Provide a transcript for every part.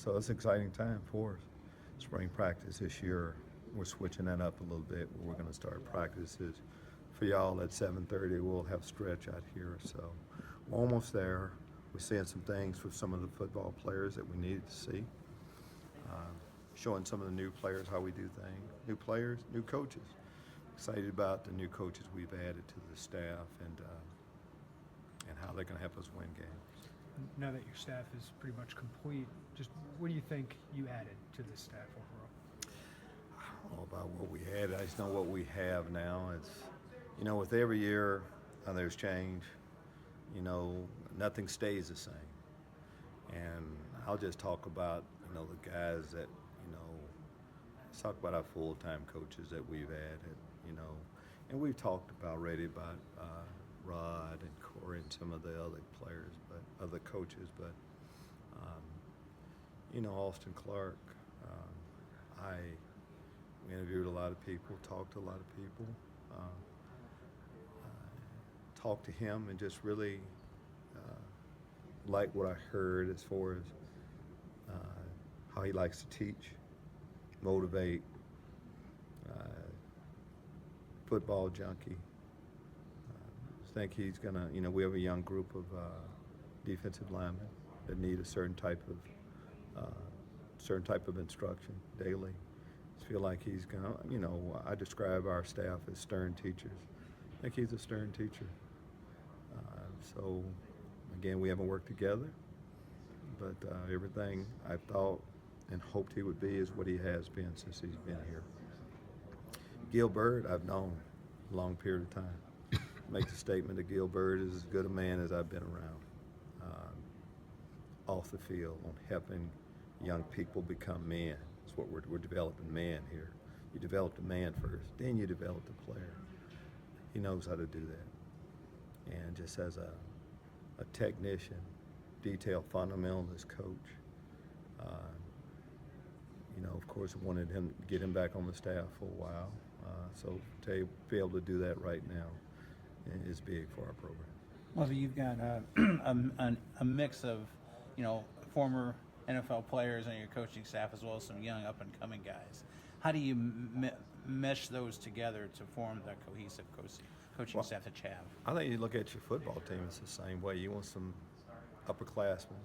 So it's an exciting time for us. Spring practice this year, we're switching that up a little bit. We're going to start practices for y'all at 7:30. We'll have stretch out here, so we're almost there. We're seeing some things for some of the football players that we needed to see. Showing some of the new players how we do things. New players, new coaches. Excited about the new coaches we've added to the staff and how they're going to help us win games. Now that your staff is pretty much complete, just what do you think you added to the staff overall? I don't know about what we had. I just know what we have now. It's, with every year there's change. Nothing stays the same. And I'll just talk about, the guys that, let's talk about our full-time coaches that we've added, and we've talked already about Rod and Corey and some of the other players, but other coaches, but Austin Clark. We interviewed a lot of people, talked to a lot of people, talked to him, and just really liked what I heard as far as how he likes to teach, motivate, football junkie. I think he's gonna, we have a young group of defensive linemen that need a certain type of instruction daily. I feel like he's gonna, I describe our staff as stern teachers. I think he's a stern teacher. So again, we haven't worked together, but everything I thought and hoped he would be is what he has been since he's been here. Gill Byrd, I've known a long period of time. Make the statement that Gill Byrd is as good a man as I've been around. Off the field, on helping young people become men. That's what we're developing men here. You develop the man first, then you develop the player. He knows how to do that. And just as a technician, detail fundamentalist coach, of course, I wanted him to get him back on the staff for a while. So to be able to do that right now is big for our program. Well, you've got a mix of, former NFL players on your coaching staff as well as some young up-and-coming guys. How do you mesh those together to form the cohesive coaching staff that you have? I think you look at your football team, it's the same way. You want some upperclassmen,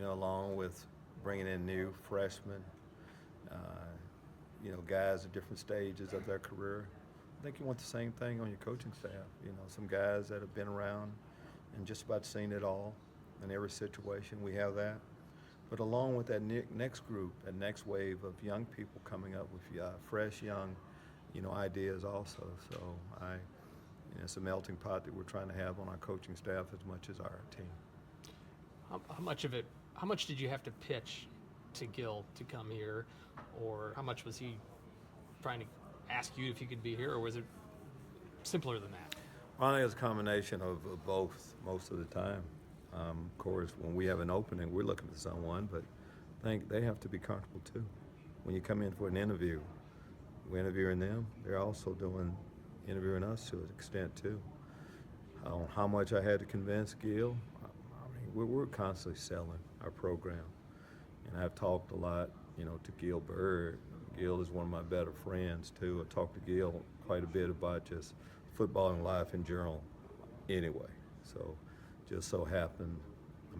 along with bringing in new freshmen, guys at different stages of their career. I think you want the same thing on your coaching staff. Some guys that have been around and just about seen it all in every situation. We have that. But along with that next group, that next wave of young people coming up with fresh, young, ideas also. So it's a melting pot that we're trying to have on our coaching staff as much as our team. How much did you have to pitch to Gill to come here, or how much was he trying to ask you if you could be here, or was it simpler than that? Well, I think it's a combination of both most of the time. Of course, when we have an opening, we're looking for someone, but I think they have to be comfortable too. When you come in for an interview, we're interviewing them. They're also interviewing us to an extent too. How much I had to convince Gill, we're constantly selling our program. And I've talked a lot, to Gill Byrd. Gill is one of my better friends too. I talked to Gill quite a bit about just football and life in general anyway. So just so happened,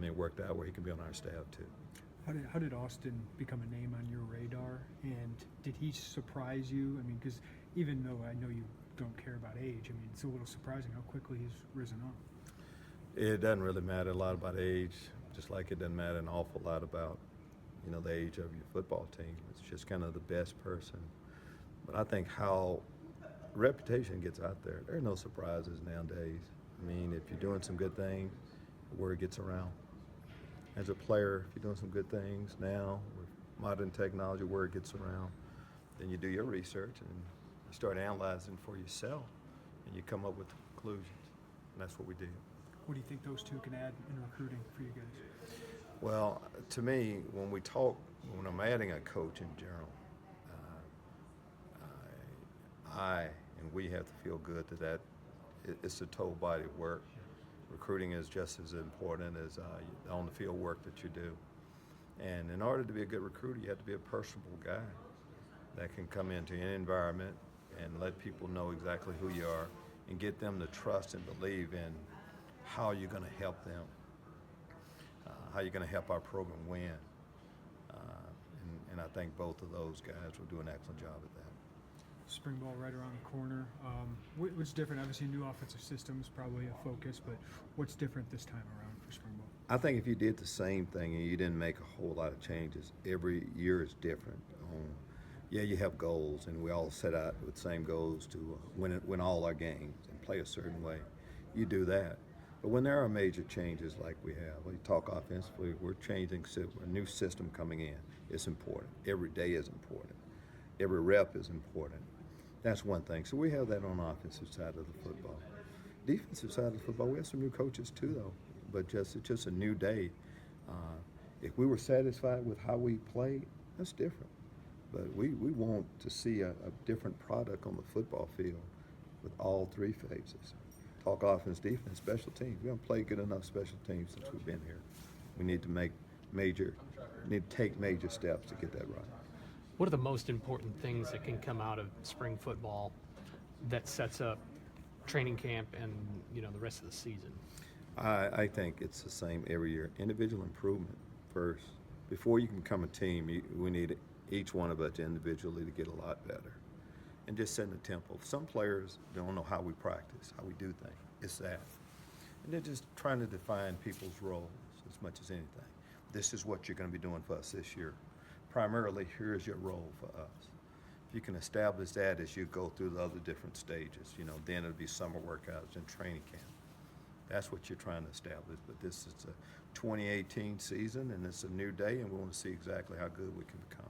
it worked out where he can be on our staff too. How did Austin become a name on your radar, and did he surprise you? Because even though I know you don't care about age, it's a little surprising how quickly he's risen up. It doesn't really matter a lot about age, just like it doesn't matter an awful lot about, the age of your football team. It's just kind of the best person. But I think how reputation gets out there, there are no surprises nowadays. If you're doing some good things, the word gets around. As a player, if you're doing some good things now with modern technology, word gets around. Then you do your research and you start analyzing for yourself, and you come up with conclusions. And that's what we did. What do you think those two can add in recruiting for you guys? Well, to me, when I'm adding a coach in general, and we have to feel good that it's a total body of work. Recruiting is just as important as the on-the-field work that you do. And in order to be a good recruiter, you have to be a personable guy that can come into an environment and let people know exactly who you are and get them to trust and believe in how you're going to help them, how you're going to help our program win. And I think both of those guys will do an excellent job at that. Spring ball right around the corner. What's different? Obviously, new offensive systems probably a focus, but what's different this time around for spring ball? I think if you did the same thing and you didn't make a whole lot of changes, every year is different. Yeah, you have goals, and we all set out with the same goals to win all our games and play a certain way. You do that. But when there are major changes like we have, we talk offensively, we're changing a new system coming in. It's important. Every day is important. Every rep is important. That's one thing. So we have that on the offensive side of the football. Defensive side of the football, we have some new coaches too, though. But it's just a new day. If we were satisfied with how we played, that's different. But we want to see a different product on the football field with all three phases. Talk offense, defense, special teams. We haven't played good enough special teams since we've been here. We need to take major steps to get that right. What are the most important things that can come out of spring football that sets up training camp and the rest of the season? I think it's the same every year. Individual improvement first. Before you can become a team, we need each one of us individually to get a lot better. And just setting the tempo. Some players don't know how we practice, how we do things. It's that. And they're just trying to define people's roles as much as anything. This is what you're going to be doing for us this year. Primarily, here's your role for us. If you can establish that as you go through the other different stages, then it'll be summer workouts and training camp. That's what you're trying to establish. But this is a 2018 season, and it's a new day, and we want to see exactly how good we can become.